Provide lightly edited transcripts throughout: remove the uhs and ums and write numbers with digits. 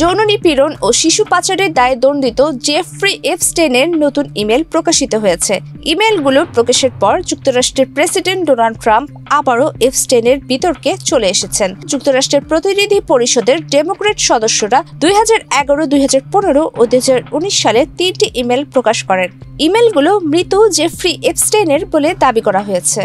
যৌন নিপীড়ন ও শিশু পাচারের দায়ে দণ্ডিত জেফ্রি এপস্টেইনের নতুন ইমেল প্রকাশিত হয়েছে। ইমেলগুলো প্রকাশের পর যুক্তরাষ্ট্রের প্রেসিডেন্ট ডোনাল্ড ট্রাম্প আবারও এপস্টেইনের বিতর্কে চলে এসেছেন। যুক্তরাষ্ট্রের প্রতিনিধি পরিষদের ডেমোক্র্যাট সদস্যরা 2011, 2015 ও 2019 সালে 3টি ইমেল প্রকাশ করেন। ইমেলগুলো মৃত জেফ্রি এপস্টেইনের বলে দাবি করা হয়েছে।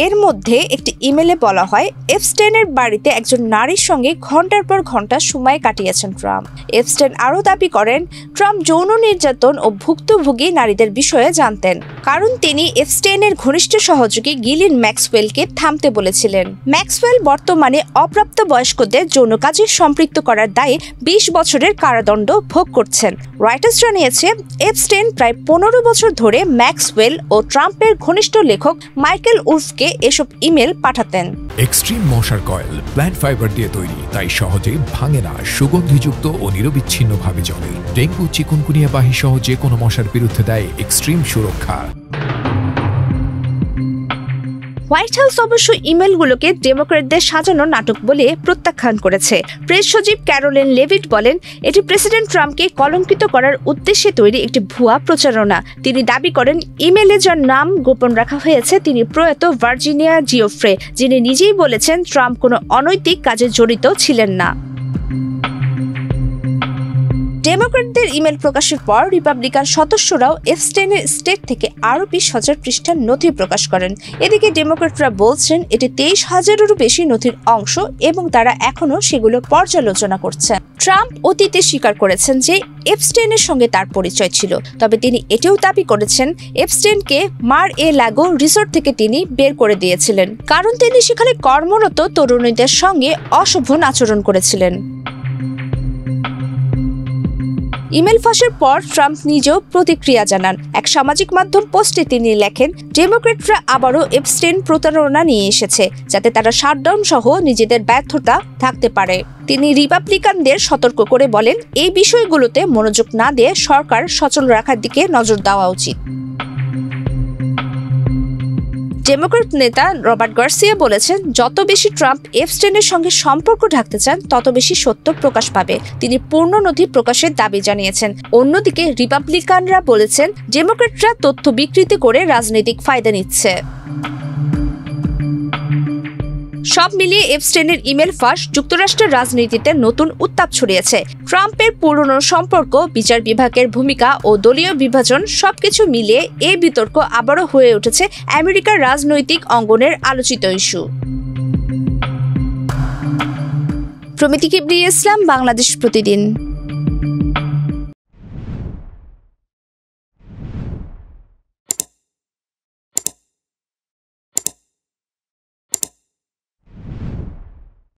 এর মধ্যে একটি ইমেলে বলা হয়, এপস্টেইনের বাড়িতে একজন নারীর সঙ্গে ঘন্টার পর ঘন্টা সময় কাটিয়েছেন ট্রাম্প। এপস্টেইন আরও দাবি করেন, ট্রাম্প যৌন নির্যাতন ও ভুক্তভোগী নারীদের বিষয়ে জানতেন, কারণ তিনি এপস্টেইনের ঘনিষ্ঠ সহযোগী গিলিন ম্যাক্সওয়েলকে থামতে বলেছিলেন। ম্যাক্সওয়েল বর্তমানে অপ্রাপ্ত বয়স্কদের যৌন কাজে সম্পৃক্ত করার দায়ে 20 বছরের কারাদণ্ড ভোগ করছেন। রয়টার্স জানিয়েছে, এপস্টেইন প্রায় 15 বছর ধরে ম্যাক্সওয়েল ও ট্রাম্পের ঘনিষ্ঠ লেখক মাইকেল উলফকে এসব ইমেল পাঠাতেন। এক্সট্রিম মশার কয়েল প্ল্যান্ট ফাইবার দিয়ে তৈরি, তাই সহজে ভাঙে না, সুগন্ধিযুক্ত ও নিরবিচ্ছিন্নভাবে জ্বলে। ডেঙ্গু, চিকুনগুনিয়া বাহি সহ যে কোনো মশার বিরুদ্ধে দেয় এক্সট্রিম সুরক্ষা। হোয়াইট হাউস অবশ্য ইমেলগুলোকে ডেমোক্র্যাটদের সাজানো নাটক বলে প্রত্যাখ্যান করেছে। প্রেস সচিব ক্যারোলিন লেভিট বলেন, এটি প্রেসিডেন্ট ট্রাম্পকে কলঙ্কিত করার উদ্দেশ্যে তৈরি একটি ভুয়া প্রচারণা। তিনি দাবি করেন, ইমেলে যার নাম গোপন রাখা হয়েছে তিনি প্রয়াত ভার্জিনিয়া জিওফ্রে, যিনি নিজেই বলেছেন ট্রাম্প কোনো অনৈতিক কাজে জড়িত ছিলেন না। ডেমোক্র্যাটদের ইমেল প্রকাশের পর রিপাবলিকান সদস্যরাও এপস্টেইনের স্টেট থেকে আরও 20,000 পৃষ্ঠার নথি প্রকাশ করেন। এদিকে ডেমোক্র্যাটরা বলছেন এটি 23,000-এরও বেশি নথির অংশ এবং তারা এখনও সেগুলো পর্যালোচনা করছেন। ট্রাম্প অতীতে স্বীকার করেছেন যে এপস্টেইনের সঙ্গে তার পরিচয় ছিল, তবে তিনি এটিও দাবি করেছেন এপস্টেইনকে মার-এ-লাগো রিসোর্ট থেকে তিনি বের করে দিয়েছিলেন, কারণ তিনি সেখানে কর্মরত তরুণীদের সঙ্গে অশোভন আচরণ করেছিলেন। ইমেল ফাঁসের পর ট্রাম্প নিজেও প্রতিক্রিয়া জানান। এক সামাজিক মাধ্যম পোস্টে তিনি লেখেন, ডেমোক্র্যাটরা আবারও এপস্টেইন প্রতারণা নিয়ে এসেছে, যাতে তারা শাটডাউন সহ নিজেদের ব্যর্থতা থাকতে পারে। তিনি রিপাবলিকানদের সতর্ক করে বলেন, এই বিষয়গুলোতে মনোযোগ না দিয়ে সরকার সচল রাখার দিকে নজর দেওয়া উচিত। ডেমোক্র্যাট নেতা রবার্ট গার্সিয়া বলেছেন, যত বেশি ট্রাম্প এপস্টেইনের সঙ্গে সম্পর্ক ঢাকতে চান তত বেশি সত্য প্রকাশ পাবে। তিনি পূর্ণ নথি প্রকাশের দাবি জানিয়েছেন। অন্যদিকে রিপাবলিকানরা বলেছেন, ডেমোক্র্যাটরা তথ্য বিকৃতি করে রাজনৈতিক ফায়দা নিচ্ছে। সব মিলিয়ে এপস্টেইনের ইমেল ফাঁস যুক্তরাষ্ট্রের রাজনীতিতে নতুন উত্তাপ ছড়িয়েছে। ট্রাম্পের পুরনো সম্পর্ক, বিচার বিভাগের ভূমিকা ও দলীয় বিভাজন সবকিছু মিলিয়ে এই বিতর্ক আবারও হয়ে উঠেছে আমেরিকার রাজনৈতিক অঙ্গনের আলোচিত ইস্যু। প্রমিতি কিবরিয়া ইসলাম, বাংলাদেশ প্রতিদিন।